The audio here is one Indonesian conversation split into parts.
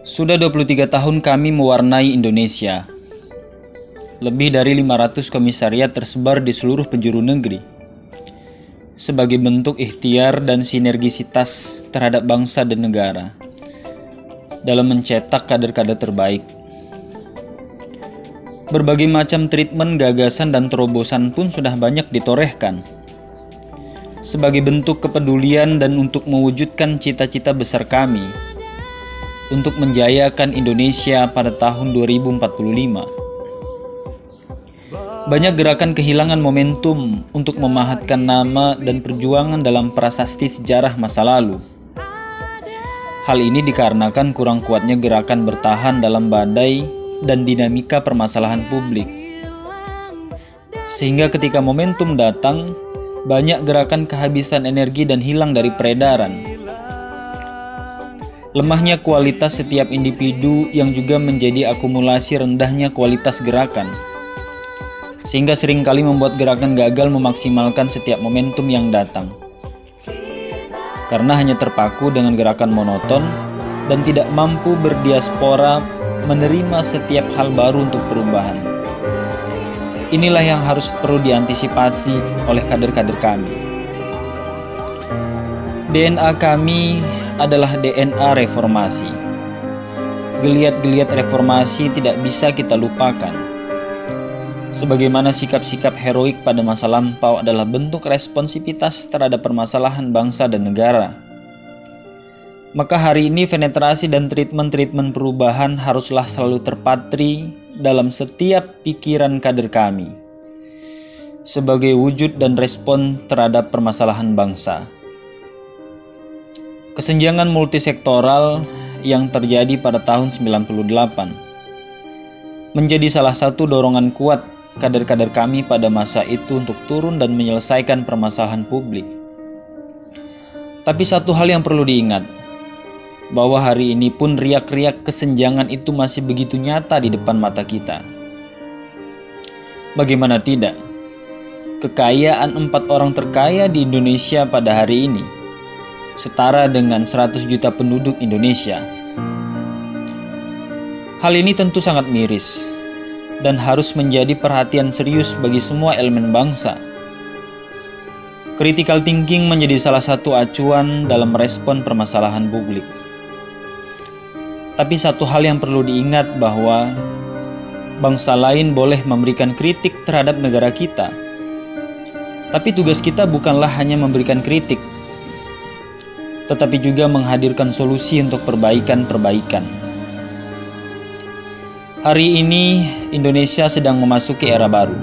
Sudah 23 tahun kami mewarnai Indonesia. Lebih dari 500 komisariat tersebar di seluruh penjuru negeri. Sebagai bentuk ikhtiar dan sinergisitas terhadap bangsa dan negara dalam mencetak kader-kader terbaik. Berbagai macam treatment, gagasan, dan terobosan pun sudah banyak ditorehkan. Sebagai bentuk kepedulian dan untuk mewujudkan cita-cita besar kami untuk menjayakan Indonesia pada tahun 2045. Banyak gerakan kehilangan momentum untuk memahatkan nama dan perjuangan dalam prasasti sejarah masa lalu. Hal ini dikarenakan kurang kuatnya gerakan bertahan dalam badai dan dinamika permasalahan publik. Sehingga ketika momentum datang, banyak gerakan kehabisan energi dan hilang dari peredaran. Lemahnya kualitas setiap individu yang juga menjadi akumulasi rendahnya kualitas gerakan. Sehingga seringkali membuat gerakan gagal memaksimalkan setiap momentum yang datang. Karena hanya terpaku dengan gerakan monoton dan tidak mampu berdiaspora menerima setiap hal baru untuk perubahan. Inilah yang harus perlu diantisipasi oleh kader-kader kami. DNA kami adalah DNA reformasi. Geliat-geliat reformasi tidak bisa kita lupakan. Sebagaimana sikap-sikap heroik pada masa lampau adalah bentuk responsivitas terhadap permasalahan bangsa dan negara. Maka hari ini penetrasi dan treatment-treatment perubahan haruslah selalu terpatri dalam setiap pikiran kader kami sebagai wujud dan respon terhadap permasalahan bangsa. Kesenjangan multisektoral yang terjadi pada tahun 98 menjadi salah satu dorongan kuat kader-kader kami pada masa itu untuk turun dan menyelesaikan permasalahan publik. Tapi satu hal yang perlu diingat, bahwa hari ini pun riak-riak kesenjangan itu masih begitu nyata di depan mata kita. Bagaimana tidak? Kekayaan 4 orang terkaya di Indonesia pada hari ini setara dengan 100 juta penduduk Indonesia. Hal ini tentu sangat miris dan harus menjadi perhatian serius bagi semua elemen bangsa. Critical thinking menjadi salah satu acuan dalam merespon permasalahan publik. Tapi satu hal yang perlu diingat bahwa bangsa lain boleh memberikan kritik terhadap negara kita. Tapi tugas kita bukanlah hanya memberikan kritik, tetapi juga menghadirkan solusi untuk perbaikan-perbaikan. Hari ini Indonesia sedang memasuki era baru.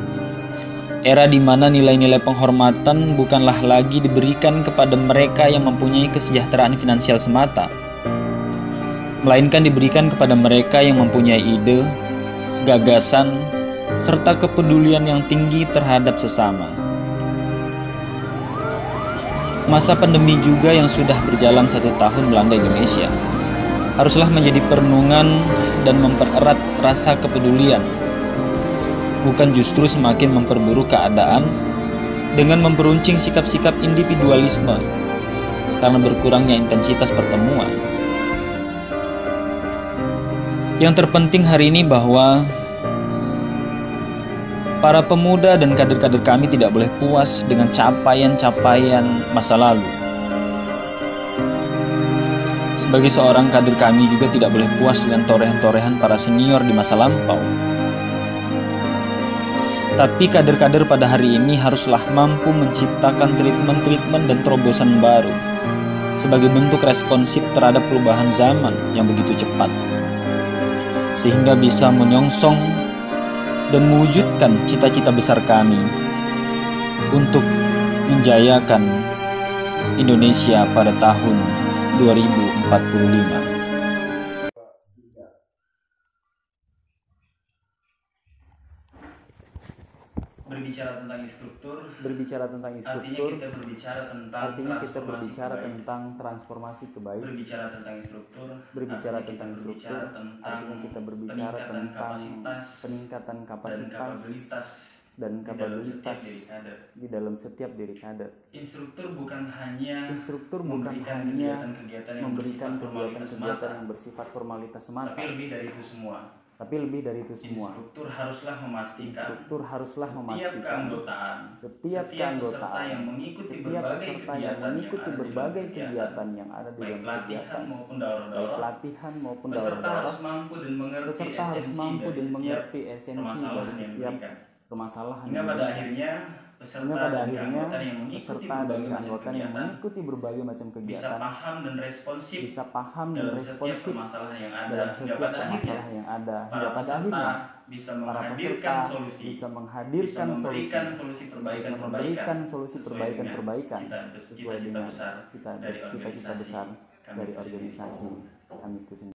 Era di mana nilai-nilai penghormatan bukanlah lagi diberikan kepada mereka yang mempunyai kesejahteraan finansial semata, melainkan diberikan kepada mereka yang mempunyai ide, gagasan, serta kepedulian yang tinggi terhadap sesama. Masa pandemi juga yang sudah berjalan 1 tahun melanda Indonesia haruslah menjadi perenungan dan mempererat rasa kepedulian, bukan justru semakin memperburuk keadaan dengan memperuncing sikap-sikap individualisme karena berkurangnya intensitas pertemuan. Yang terpenting hari ini bahwa para pemuda dan kader-kader kami tidak boleh puas dengan capaian-capaian masa lalu. Sebagai seorang kader kami juga tidak boleh puas dengan torehan-torehan para senior di masa lampau. Tapi kader-kader pada hari ini haruslah mampu menciptakan treatment-treatment dan terobosan baru sebagai bentuk responsif terhadap perubahan zaman yang begitu cepat, sehingga bisa menyongsong dan mewujudkan cita-cita besar kami untuk menjayakan Indonesia pada tahun 2045. Berbicara tentang instruktur, artinya kita berbicara tentang transformasi kebaikan. berbicara tentang instruktur, Berbicara tentang instruktur, artinya kita berbicara tentang peningkatan kapasitas dan kapabilitas di dalam setiap diri kader. Instruktur bukan hanya memberikan kegiatan-kegiatan yang bersifat formalitas semata, tapi lebih dari itu semua. Instruktur haruslah memastikan setiap keanggotaan yang mengikuti berbagai kegiatan yang ada di dalam kegiatan, baik pelatihan maupun daurah-daurah, peserta harus mampu dan mengerti esensi dari setiap permasalahan. Hingga pada akhirnya peserta dan keanggotaan yang mengikuti berbagai macam kegiatan bisa paham dan responsif dalam setiap permasalahan yang ada. Hingga pada akhirnya para peserta bisa menghadirkan solusi perbaikan sesuai dengan cita-cita besar dari organisasi kami itu sendiri.